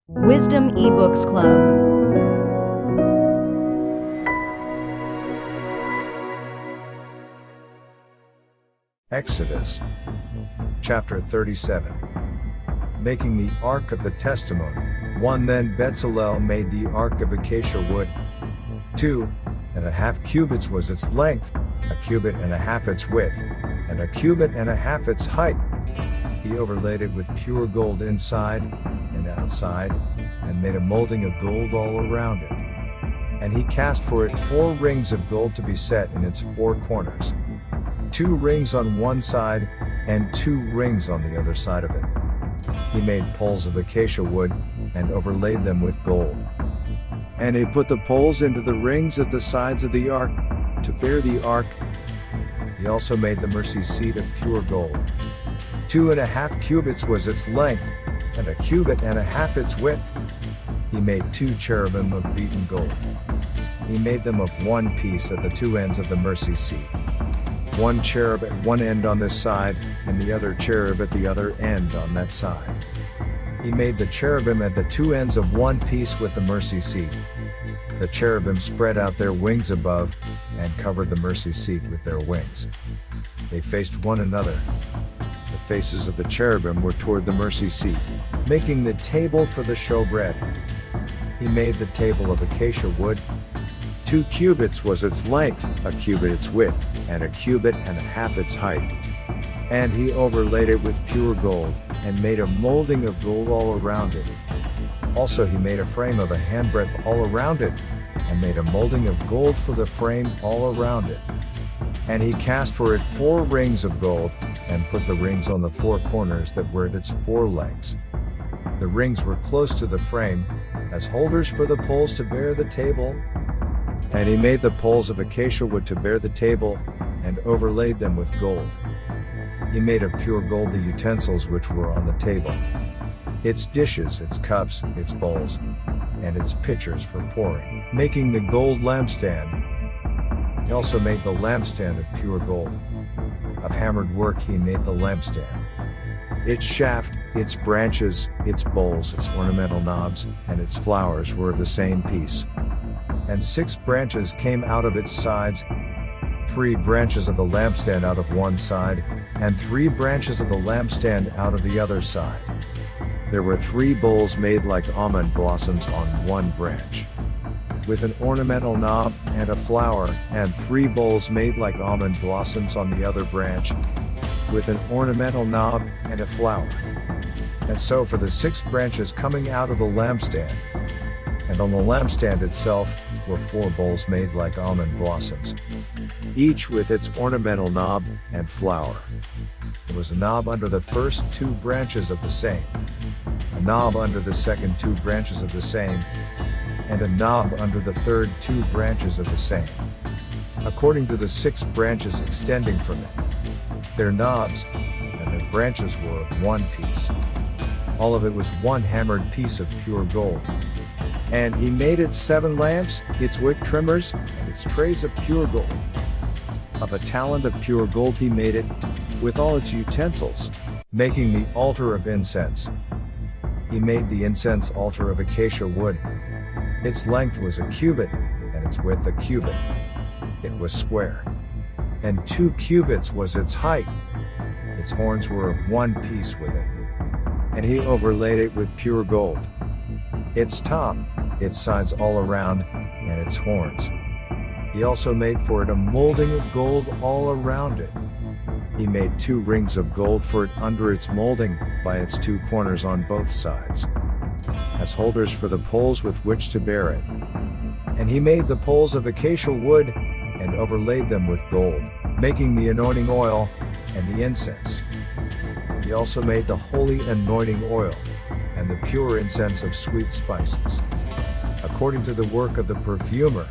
Wisdom eBooks Club. Exodus, chapter 37. Making the Ark of the Testimony. 1 Then Bezalel made the Ark of acacia wood. 2.5 cubits was its length, 1.5 cubits its width, and 1.5 cubits its height. He overlaid it with pure gold inside and outside, and made a molding of gold all around it. And he cast for it 4 rings of gold to be set in its 4 corners, 2 rings on one side, and 2 rings on the other side of it. He made poles of acacia wood, and overlaid them with gold. And he put the poles into the rings at the sides of the ark, to bear the ark. He also made the mercy seat of pure gold. 2.5 cubits was its length, and 1.5 cubits its width. He made 2 cherubim of beaten gold. He made them of one piece at the 2 ends of the mercy seat. 1 cherub at one end on this side, and the other cherub at the other end on that side. He made the cherubim at the 2 ends of one piece with the mercy seat. The cherubim spread out their wings above, and covered the mercy seat with their wings. They faced one another. The faces of the cherubim were toward the mercy seat. Making the table for the showbread. He made the table of acacia wood. 2 cubits was its length, 1 cubit its width, and 1.5 cubits its height. And he overlaid it with pure gold, and made a molding of gold all around it. Also he made a frame of a handbreadth all around it, and made a molding of gold for the frame all around it. And he cast for it 4 rings of gold, and put the rings on the 4 corners that were at its 4 legs. The rings were close to the frame, as holders for the poles to bear the table. And he made the poles of acacia wood to bear the table, and overlaid them with gold. He made of pure gold the utensils which were on the table, its dishes, its cups, its bowls, and its pitchers for pouring. Making the gold lampstand. He also made the lampstand of pure gold. Of hammered work he made the lampstand. Its shaft, its branches, its bowls, its ornamental knobs, and its flowers were of the same piece. And 6 branches came out of its sides, 3 branches of the lampstand out of one side, and 3 branches of the lampstand out of the other side. There were 3 bowls made like almond blossoms on one branch, with an ornamental knob and a flower, and 3 bowls made like almond blossoms on the other branch, with an ornamental knob and a flower. And so for the 6 branches coming out of the lampstand. And on the lampstand itself were 4 bowls made like almond blossoms, each with its ornamental knob and flower. There was a knob under the first 2 branches of the same, a knob under the second 2 branches of the same, and a knob under the third 2 branches of the same, according to the 6 branches extending from it. Their knobs and their branches were of one piece. All of it was one hammered piece of pure gold. And he made it 7 lamps, its wick trimmers, and its trays of pure gold. Of a talent of pure gold he made it, with all its utensils. Making the altar of incense. He made the incense altar of acacia wood. Its length was 1 cubit, and its width 1 cubit. It was square. And 2 cubits was its height. Its horns were of one piece with it. And he overlaid it with pure gold. Its top, its sides all around, and its horns. He also made for it a molding of gold all around it. He made 2 rings of gold for it under its molding, by its 2 corners on both sides, as holders for the poles with which to bear it. And he made the poles of acacia wood, and overlaid them with gold, making the anointing oil, and the incense. He also made the holy anointing oil, and the pure incense of sweet spices, according to the work of the perfumer.